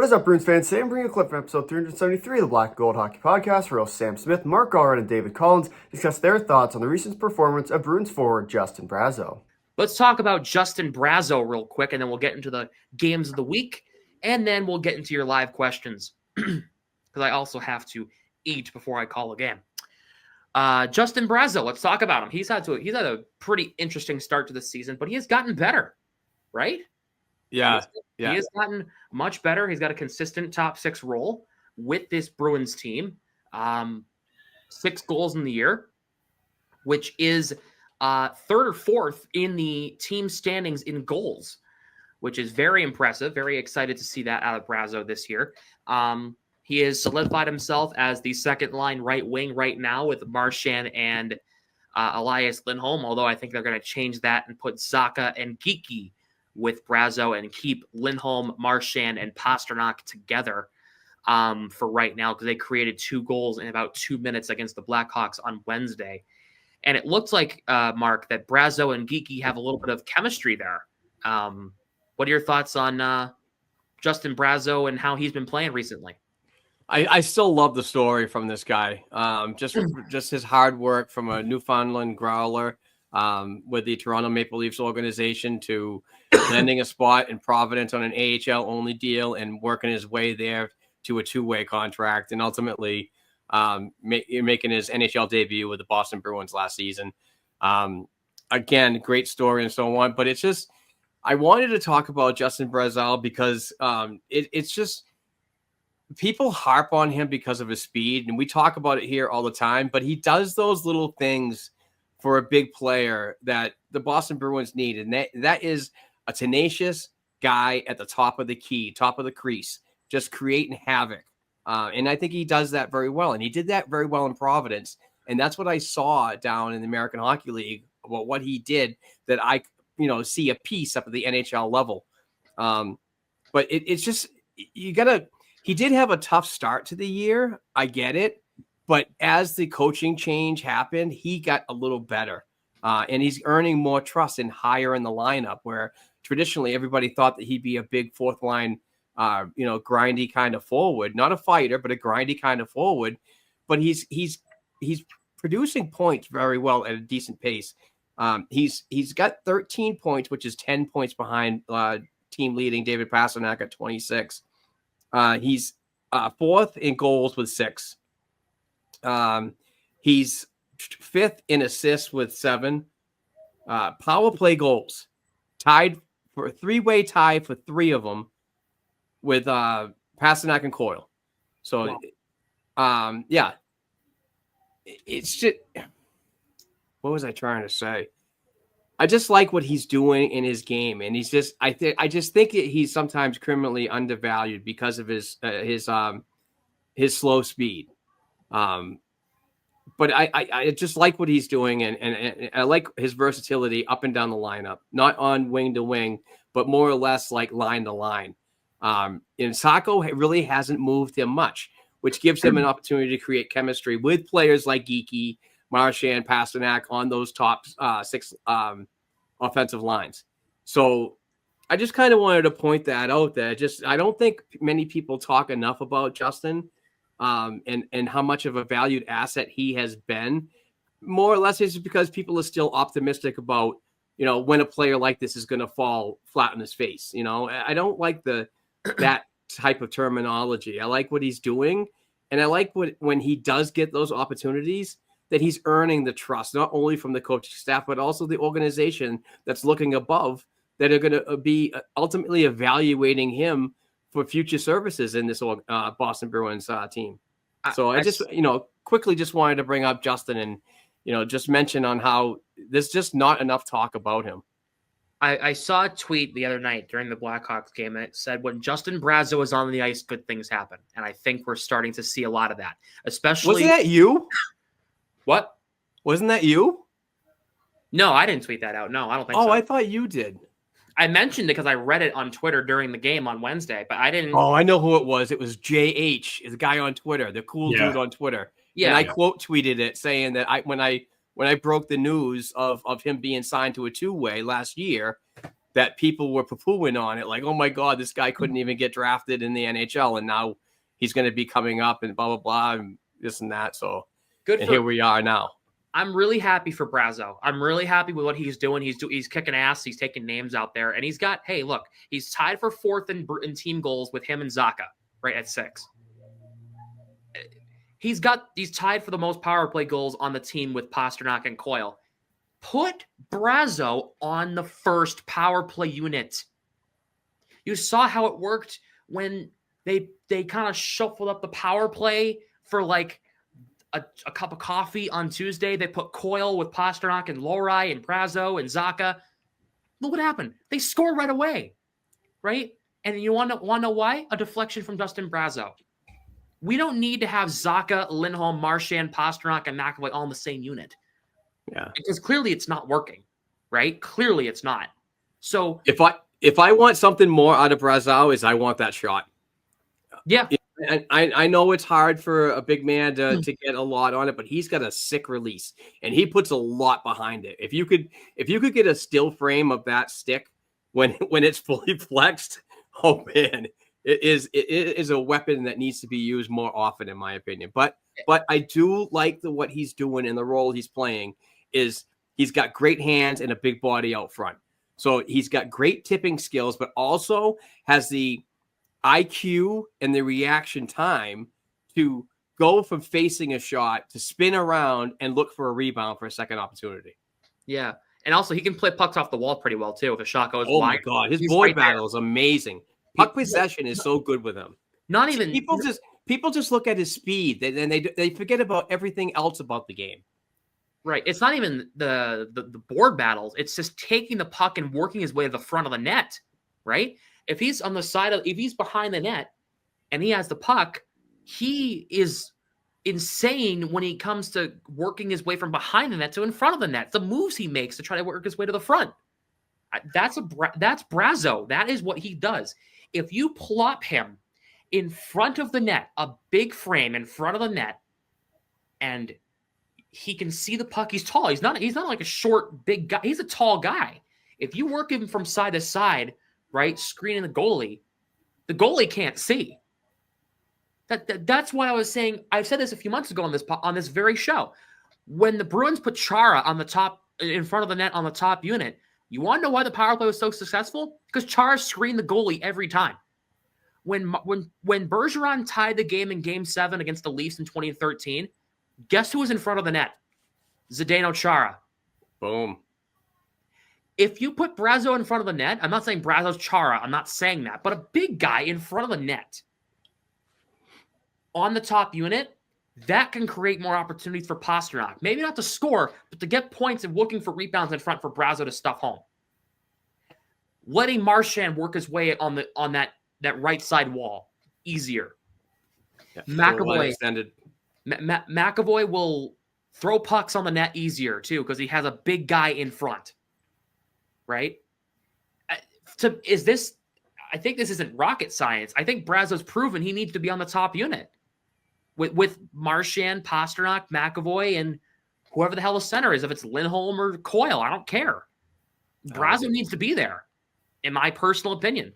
What is up, Bruins fans? Today I'm bringing a clip from episode 373 of the Black and Gold Hockey Podcast, where hosts Sam Smith, Mark Allred, and David Collins discuss their thoughts on the recent performance of Bruins forward Justin Brazeau. Let's talk about Justin Brazeau real quick, and then we'll get into the games of the week, and then we'll get into your live questions, because I also have to eat before I call a game. Justin Brazeau, let's talk about him. He's had a pretty interesting start to the season, but he has gotten better, right? Yeah. He has gotten much better. He's got a consistent top six role with this Bruins team. 6 goals in the year, which is third or fourth in the team standings in goals, which is very impressive. Very excited to see that out of Brazeau this year. He has solidified himself as the second line right wing right now with Marchand and Elias Lindholm, although I think they're going to change that and put Zacha and Geekie with Brazeau and keep Lindholm, Marchand, and Pasternak together for right now, because they created 2 goals in about 2 minutes against the Blackhawks on Wednesday. And it looks like, Mark, that Brazeau and Geekie have a little bit of chemistry there. What are your thoughts on Justin Brazeau and how he's been playing recently? I still love the story from this guy. Just his hard work from a Newfoundland growler with the Toronto Maple Leafs organization to landing a spot in Providence on an AHL only deal and working his way there to a 2-way contract, and ultimately making his NHL debut with the Boston Bruins last season. Again, great story and so on, but it's just, I wanted to talk about Justin Brazeau because it's just, people harp on him because of his speed, and we talk about it here all the time, but he does those little things for a big player that the Boston Bruins need, and that is a tenacious guy at the top of the key, top of the crease, just creating havoc. And I think he does that very well, and he did that very well in Providence, and that's what I saw down in the American Hockey League about what he did, that I see a piece up at the NHL level. But it's just, he did have a tough start to the year. I get it. But as the coaching change happened, he got a little better. And he's earning more trust and higher in the lineup, where traditionally everybody thought that he'd be a big fourth line, grindy kind of forward, not a fighter, but a grindy kind of forward. But he's producing points very well at a decent pace. He's got 13 points, which is 10 points behind team leading David Pasternak at 26. He's fourth in goals with 6. He's 5th in assists with 7. Power play goals, tied for a 3-way tie for 3 of them with Pasternak and Coyle. So, wow. It's just, what was I trying to say? I just like what he's doing in his game, and he's just, I just think he's sometimes criminally undervalued because of his slow speed. But I just like what he's doing, and I like his versatility up and down the lineup, not on wing to wing, but more or less like line to line. And Saco really hasn't moved him much, which gives him an opportunity to create chemistry with players like Geekie, Marchand, Pasternak on those top 6 offensive lines. So I just kind of wanted to point that out there. I don't think many people talk enough about Justin and how much of a valued asset he has been. More or less it's because people are still optimistic about, when a player like this is going to fall flat on his face. I don't like that type of terminology. I like what he's doing. And I like when he does get those opportunities, that he's earning the trust, not only from the coaching staff, but also the organization that's looking above, that are going to be ultimately evaluating him for future services in this Boston Bruins team. So I just, quickly just wanted to bring up Justin and, just mention on how there's just not enough talk about him. I saw a tweet the other night during the Blackhawks game, and it said, when Justin Brazeau is on the ice, good things happen. And I think we're starting to see a lot of that, especially. Wasn't that you? What? Wasn't that you? No, I didn't tweet that out. No, I don't think so. Oh, I thought you did. I mentioned it because I read it on Twitter during the game on Wednesday, but I didn't. Oh, I know who it was. It was JH, the guy on Twitter, the cool dude on Twitter. Yeah. And I quote tweeted it saying that when I broke the news of him being signed to a 2-way last year, that people were poo-pooing on it. Like, oh my God, this guy couldn't even get drafted in the NHL. And now he's going to be coming up and blah, blah, blah, and this and that. So here we are now. I'm really happy for Brazeau. I'm really happy with what he's doing. He's kicking ass. He's taking names out there. And he's got, hey, look, he's tied for 4th in team goals with him and Zacha, right, at 6. He's tied for the most power play goals on the team with Pastrnak and Coyle. Put Brazeau on the first power play unit. You saw how it worked when they kind of shuffled up the power play for like a cup of coffee on Tuesday. They put Coyle with Pastrnak and Lorei and Brazeau and Zacha. Look what happened. They scored right away, right? And you want to know why? A deflection from Dustin Brazeau. We don't need to have Zacha, Lindholm, Marchand, Pastrnak, and McAvoy all in the same unit. Yeah, because clearly it's not working, right? Clearly it's not. So if I want something more out of Brazeau, is I want that shot. Yeah, and I know it's hard for a big man to get a lot on it, but he's got a sick release, and he puts a lot behind it. If you could get a still frame of that stick when it's fully flexed, oh man, it is a weapon that needs to be used more often, in my opinion. But I do like what he's doing and the role he's playing. Is he's got great hands and a big body out front. So he's got great tipping skills, but also has the IQ and the reaction time to go from facing a shot to spin around and look for a rebound for a second opportunity. Yeah. And also he can play pucks off the wall pretty well too. If a shot goes wide. Oh my God. His board battle is amazing. Puck possession is so good with him. Not even people just look at his speed and they forget about everything else about the game. Right. It's not even the board battles. It's just taking the puck and working his way to the front of the net, right? If he's on the side if he's behind the net and he has the puck, he is insane when he comes to working his way from behind the net to in front of the net. The moves he makes to try to work his way to the front. That's Brazeau. That is what he does. If you plop him in front of the net, a big frame in front of the net, and he can see the puck. He's tall. He's not like a short, big guy. He's a tall guy. If you work him from side to side, right, screening the goalie can't see. That's why I was saying, I've said this a few months ago on this very show. When the Bruins put Chara on the top, in front of the net on the top unit, you want to know why the power play was so successful? Because Chara screened the goalie every time. When Bergeron tied the game in Game 7 against the Leafs in 2013, guess who was in front of the net? Zdeno Chara. Boom. If you put Brazeau in front of the net, I'm not saying Brazeau's Chara, I'm not saying that, but a big guy in front of the net on the top unit, that can create more opportunities for Pastrnak. Maybe not to score, but to get points and looking for rebounds in front for Brazeau to stuff home. Letting Marchand work his way on that right side wall easier. Yeah, McAvoy will throw pucks on the net easier too because he has a big guy in front, right? I think this isn't rocket science. I think Brazeau's proven he needs to be on the top unit with Marchand, Pastrnak, McAvoy, and whoever the hell the center is. If it's Lindholm or Coyle, I don't care. Brazeau needs to be there, in my personal opinion.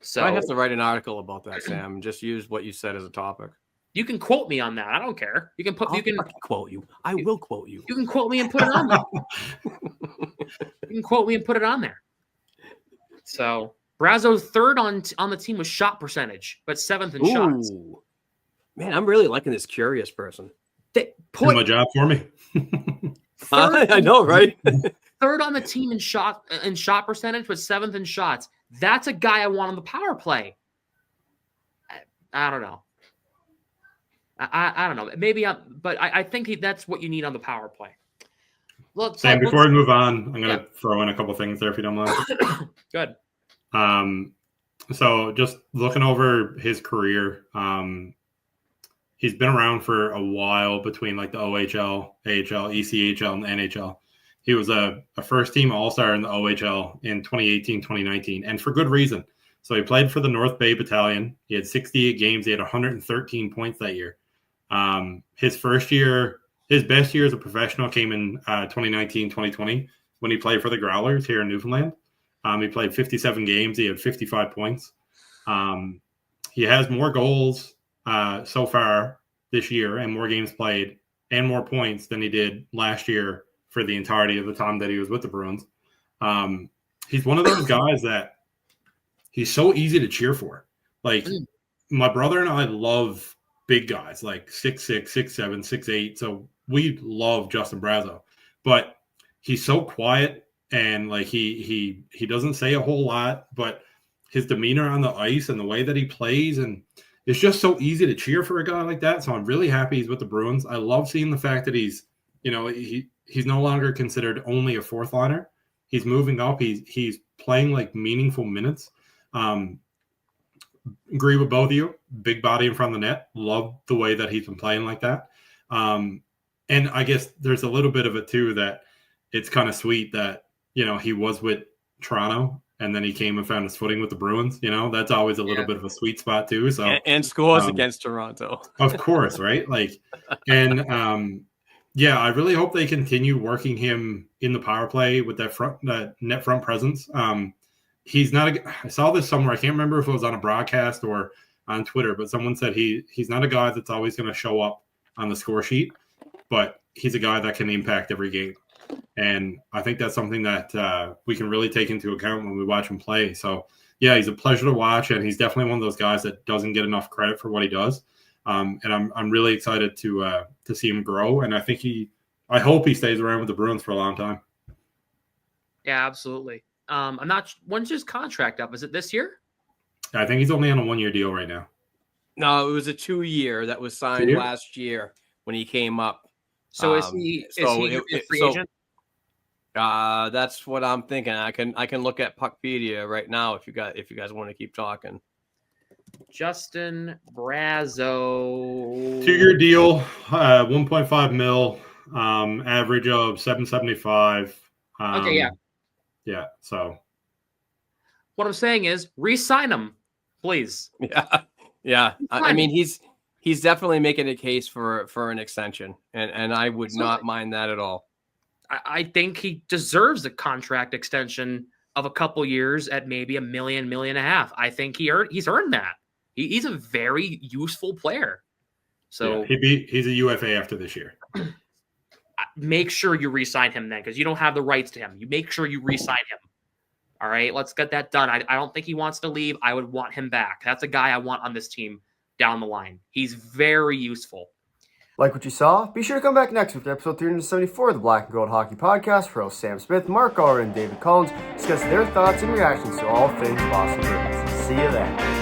So I have to write an article about that, Sam. Just use what you said as a topic. You can quote me on that. I don't care. You can quote you. I will quote you. You can quote me and put it on there. You can quote me and put it on there. So Brazeau's third on the team with shot percentage, but 7th in shots. Man, I'm really liking this curious person. Do my job for me. I know, right? Third on the team in shot percentage, but 7th in shots. That's a guy I want on the power play. I don't know. I don't know. Maybe but I think that's what you need on the power play. Look, Sam, before we move on, I'm going to throw in a couple things there if you don't mind. Good. So just looking over his career, he's been around for a while between like the OHL, AHL, ECHL, and NHL. He was a first-team All-Star in the OHL in 2018, 2019, and for good reason. So he played for the North Bay Battalion. He had 68 games. He had 113 points that year. His first year, his best year as a professional came in 2019, 2020 when he played for the Growlers here in Newfoundland. He played 57 games. He had 55 points. He has more goals so far this year and more games played and more points than he did last year for the entirety of the time that he was with the Bruins. He's one of those guys that he's so easy to cheer for. Like, my brother and I love big guys, like 6'6", 6'7", 6'8". So we love Justin Brazeau. But he's so quiet, and like he doesn't say a whole lot, but his demeanor on the ice and the way that he plays, and it's just so easy to cheer for a guy like that. So I'm really happy he's with the Bruins. I love seeing the fact that he's no longer considered only a fourth liner. He's moving up. He's playing like meaningful minutes. Agree with both of you. Big body in front of the net. Love the way that he's been playing like that. And I guess there's a little bit of it too that it's kind of sweet that, he was with Toronto and then he came and found his footing with the Bruins. That's always a little bit of a sweet spot too. So and scores against Toronto. Of course, right? I really hope they continue working him in the power play with that net front presence. He's not I saw this somewhere. I can't remember if it was on a broadcast or on Twitter, but someone said he's not a guy that's always going to show up on the score sheet, but he's a guy that can impact every game. And I think that's something that we can really take into account when we watch him play. So, yeah, he's a pleasure to watch, and he's definitely one of those guys that doesn't get enough credit for what he does. And I'm really excited to see him grow, and I hope he stays around with the Bruins for a long time. Yeah, absolutely. I'm not. When's his contract up? Is it this year? I think he's only on a 1-year deal right now. No, it was a 2-year that was signed last year when he came up. So is he a free agent? That's what I'm thinking. I can look at Puckpedia right now if you guys want to keep talking. Justin Brazeau. 2-year deal, 1.5 mil, average of 775. Okay, yeah. Yeah, so. What I'm saying is re-sign him, please. Yeah. I mean, he's definitely making a case for an extension, and I would not mind that at all. I think he deserves a contract extension of a couple years at maybe $1 million, $1.5 million. I think he's earned that. He's a very useful player. So he's a UFA after this year. Make sure you re-sign him then, because you don't have the rights to him. You make sure you re-sign him. All right, let's get that done. I don't think he wants to leave. I would want him back. That's a guy I want on this team down the line. He's very useful. Like what you saw? Be sure to come back next week for episode 374 of the Black and Gold Hockey Podcast for hosts Sam Smith, Mark Allred, and David Collins discuss their thoughts and reactions to all things Boston Bruins. See you then.